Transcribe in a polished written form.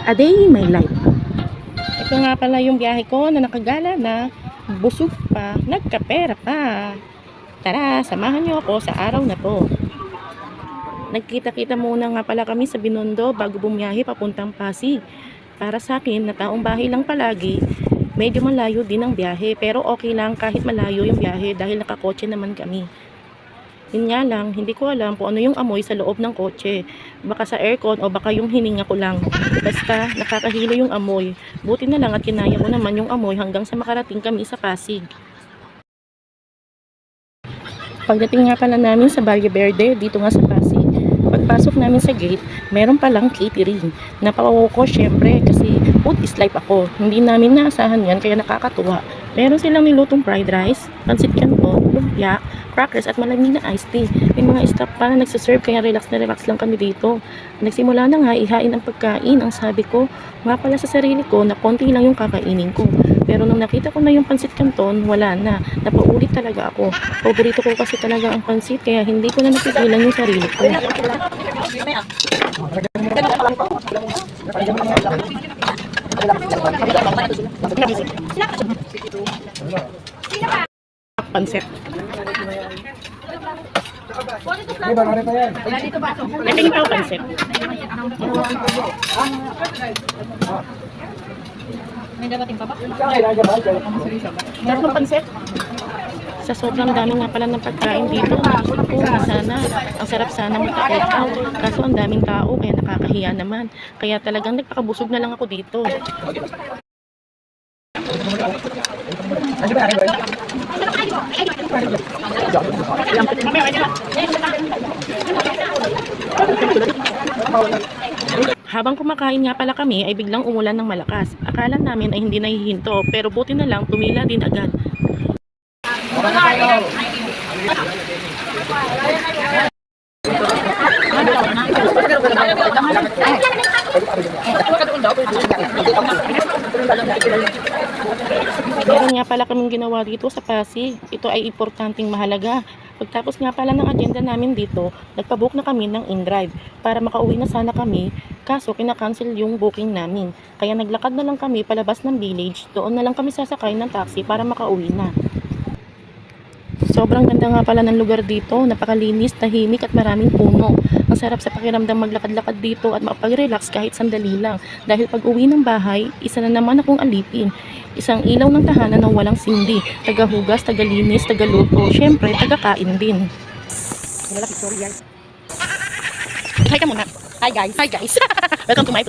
A day in my life. Ito nga pala yung biyahe ko na nakagala na, busog pa, nagkapera pa. Tara, samahan niyo ako sa araw na to. Nagkita-kita muna nga pala kami sa Binondo bago bumiyahe papuntang Pasig. Para sa akin na taong bahay lang palagi, medyo malayo din ang biyahe, pero okay lang kahit malayo yung biyahe dahil nakakotse naman kami. Yun nga lang, hindi ko alam kung ano yung amoy sa loob ng kotse. Baka sa aircon o baka yung hininga ko lang. Basta nakakahilo yung amoy. Buti na lang at kinaya ko naman yung amoy hanggang sa makarating kami sa Pasig. Pagdating nga pala namin sa Valle Verde, dito nga sa Pasig, pagpasok namin sa gate, meron palang catering. Napawaw ko syempre kasi food is life ako. Hindi namin naasahan yan kaya nakakatuwa. Meron silang nilutong fried rice, pansit canton, lumpia, crackers at malamig na iced tea. May mga staff pa na nagsaserve kaya relax na relax lang kami dito. Nagsimula na nga ihain ang pagkain. Ang sabi ko nga pala sa sarili ko na konti lang yung kakainin ko. Pero nung nakita ko na yung pansit canton, wala na. Napaulit talaga ako. Paborito ko kasi talaga ang pansit kaya hindi ko na napigilan yung sarili ko. Pansit. Natingin pa ako pansit. May dapating pa ba? Sarap ng pansit. Sa sobrang dami nga pala ng pagkain dito, sana, ang sarap sana mag-take out. Kaso ang daming tao, kaya nakakahiya naman. Kaya talagang nagpakabusog na lang ako dito. Habang kumakain nga pala kami ay biglang umulan ng malakas. Akala namin ay hindi nahihinto pero buti na lang tumila din agad. Meron nga pala kaming ginawa dito sa Pasig. Ito ay importanteng mahalaga. Pagtapos nga pala ng agenda namin dito, nagpabook na kami ng in-drive para makauwi na sana kami, kaso kinakancel yung booking namin. Kaya naglakad na lang kami palabas ng village, doon na lang kami sasakay ng taxi para makauwi na. Sobrang ganda nga pala ng lugar dito, napakalinis, tahimik at maraming puno. Ang sarap sa pakiramdam maglakad-lakad dito at makapag-relax kahit sandali lang. Dahil pag uwi ng bahay, isa na naman akong alipin. Isang ilaw ng tahanan na walang sindi, tagahugas, tagalinis, tagaluto, syempre tagakain din. Hi ka muna. Hi guys. Welcome to my